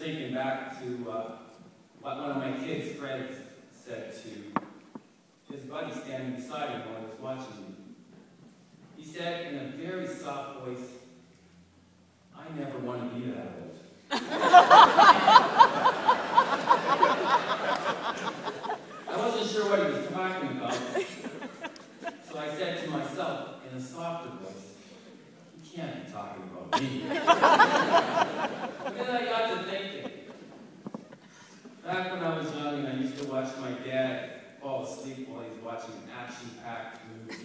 thinking back to what one of my kids' friends said to his buddy standing beside him while he was watching me. He said in a very soft voice, "I never want to be that old." I wasn't sure what he was talking about, so I said to myself in a softer voice, "He can't be talking about me." And then I got to thinking. Back when I was young and I used to watch my dad fall asleep while he's watching an action-packed movie.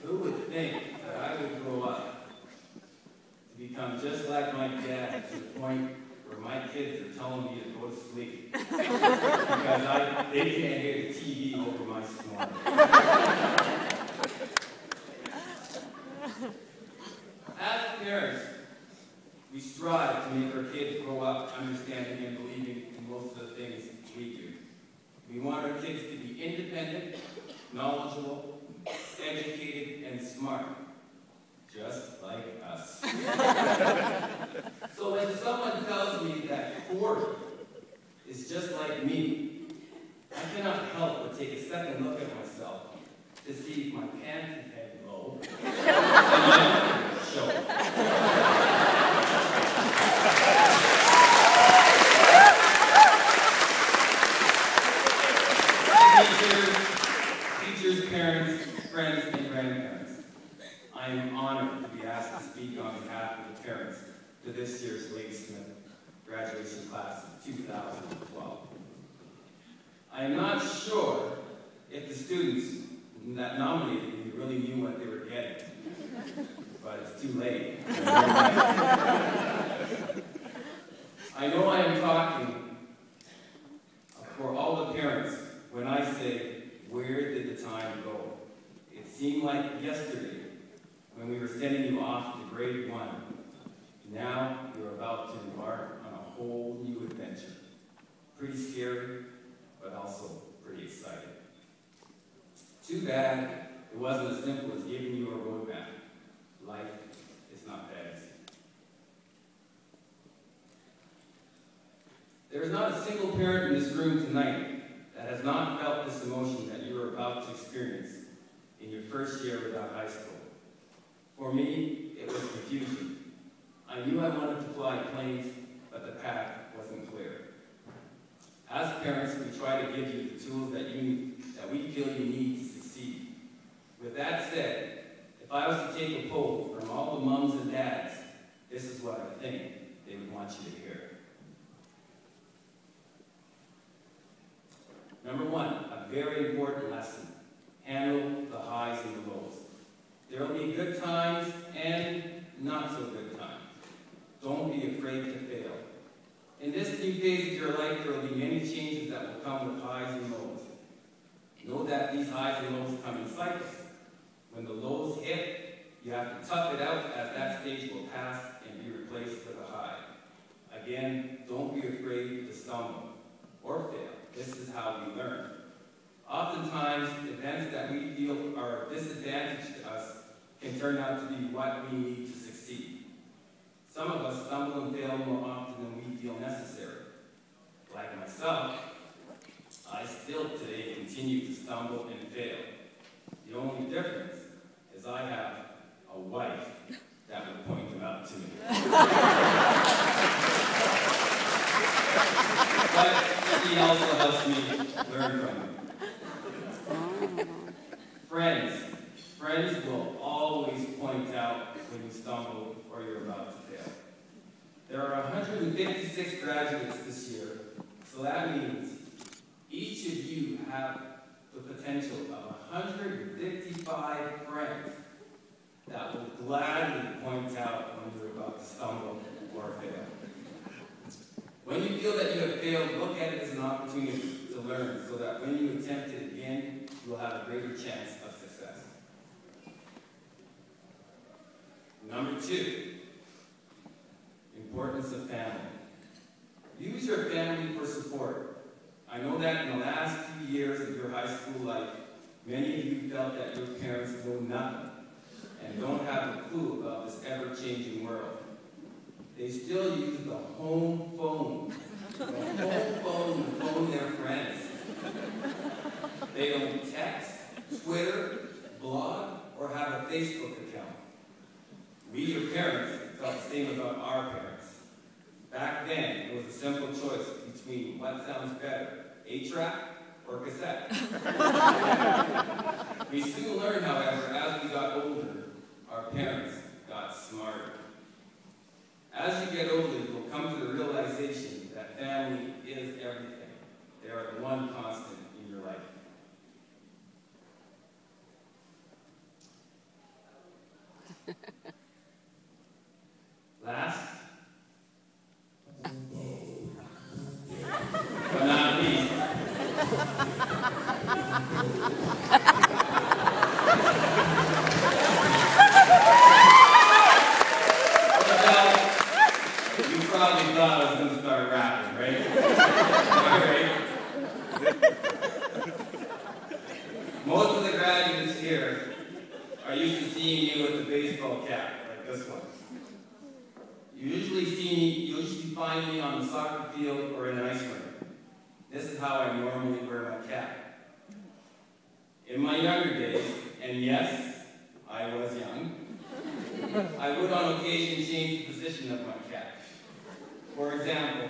Who would think that I would grow up to become just like my dad to the point where my kids are telling me to go to sleep because they can't hear the TV over my snoring. As parents, we strive to make our kids grow up understanding and believing in most of the things we do. We want our kids to be independent, knowledgeable, educated, and smart, just like us. So when someone tells me that Corey is just like me, I cannot help but take a second look at myself to see if my pants is head low and my show. Teachers, parents, friends, and grandparents, I am honored to be asked to speak on behalf of the parents to this year's Ladysmith graduation class of 2012. I am not sure if the students that nominated me really knew what they were getting, but it's too late. I know I am talking for all the parents when I say, where did the time go? It seemed like yesterday when we were sending you off to grade 1. Now you're about to embark on a whole new adventure. Pretty scary, but also pretty exciting. Too bad it wasn't as simple as giving you a roadmap. Life is not that easy. There is not a single parent in this room tonight that has not felt this emotion that you are about to experience in your first year without high school. For me, it was confusion. I knew I wanted to fly planes, but the path wasn't clear. As parents, we try to give you the tools that we feel you need to succeed. With that said, if I was to take a poll from all the moms and dads, this is what I think they would want you to hear. Number 1, a very important lesson. Handle the highs and the lows. There will be good times and not so good times. Don't be afraid to fail. In this new phase of your life, there will be many changes that will come with highs and lows. Know that these highs and lows come in cycles. When the lows hit, you have to tough it out as that stage will pass and be replaced with a high. Again, don't be afraid to stumble or fail. This is how we learn. Oftentimes, events that we feel are a disadvantage to us can turn out to be what we need to succeed. Some of us stumble and fail more often than we feel necessary. Like myself, I still today continue to stumble and fail. The only difference is I have a wife that would point them out to me. But she also helps me learn from them. Friends will always point out when you stumble or you're about to fail. There are 156 graduates this year, so that means each of you have the potential of 155 friends that will gladly point out when you're about to stumble or fail. When you feel that you have failed, look at it as an opportunity to learn so that when you attempt it again, you'll have a greater chance of success. Number 2, importance of family. Use your family for support. I know that in the last few years of your high school life, many of you felt that your parents know nothing and don't have a clue about this ever-changing world. They still use the home between what sounds better, 8-track or cassette. We soon learned, however, as we got older, our parents got smarter. As you get older, you'll come to the realization that family is everything. They are the one constant in your life. Last, but not least, you probably thought I was going to start rapping, right? Right? Most of the graduates here are used to seeing me with a baseball cap, like this one. You usually find me on the soccer field or in an ice rink. This is how I normally wear my cap. In my younger days, and yes, I was young, I would on occasion change the position of my cap. For example,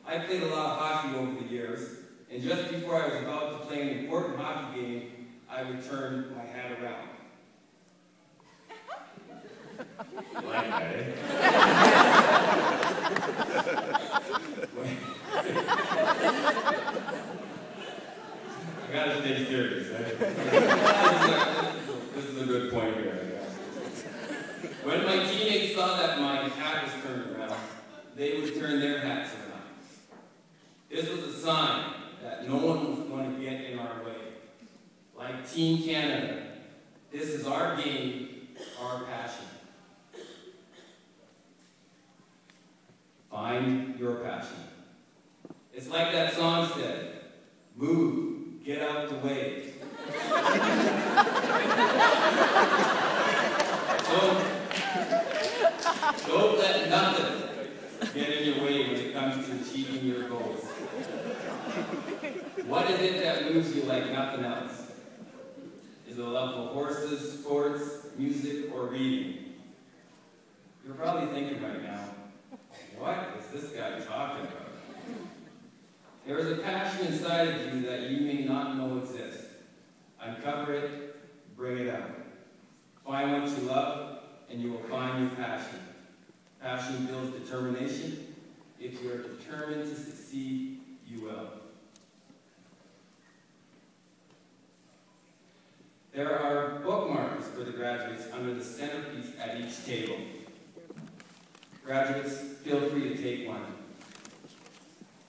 I played a lot of hockey over the years, and just before I was about to play an important hockey game, I would turn my hat around. You like that, eh? I gotta stay serious, eh? This is a good point here, I guess. When my teammates saw that my hat was turned around, they would turn their hats around. This was a sign that no one was going to get in our way. Like Team Canada, this is our game, our passion. Find your passion. It's like that song said, move, get out the way. Don't let nothing get in your way when it comes to achieving your goals. What is it that moves you like nothing else? Is it a love for horses, sports, music, or reading? You're probably thinking right now, what is this guy talking about? There is a passion inside of you that you may not know exists. Uncover it, bring it out. Find what you love, and you will find your passion. Passion builds determination. If you are determined to succeed, you will. There are bookmarks for the graduates under the centerpiece at each table. Graduates, feel free to take one.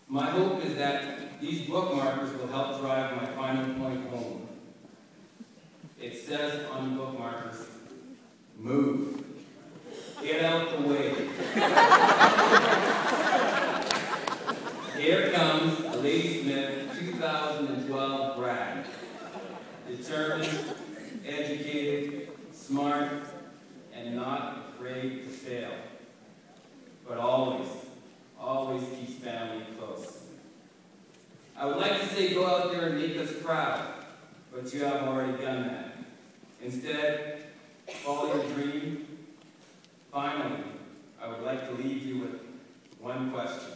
My hope is that these bookmarkers will help drive my final point home. It says on the bookmarkers, move. Get out the way. Here comes the Ladysmith 2012 grad. Determined, educated, smart, and not afraid to fail. But always, always keeps family close. I would like to say go out there and make us proud, but you have already done that. Instead, follow your dream. Finally, I would like to leave you with one question.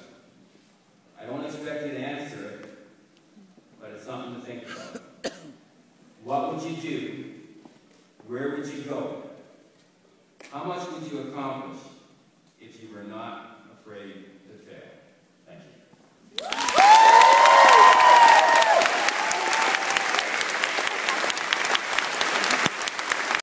I don't expect you to answer it, but it's something to think about. What would you do? Where would you go? How much would you accomplish if you were not afraid to fail?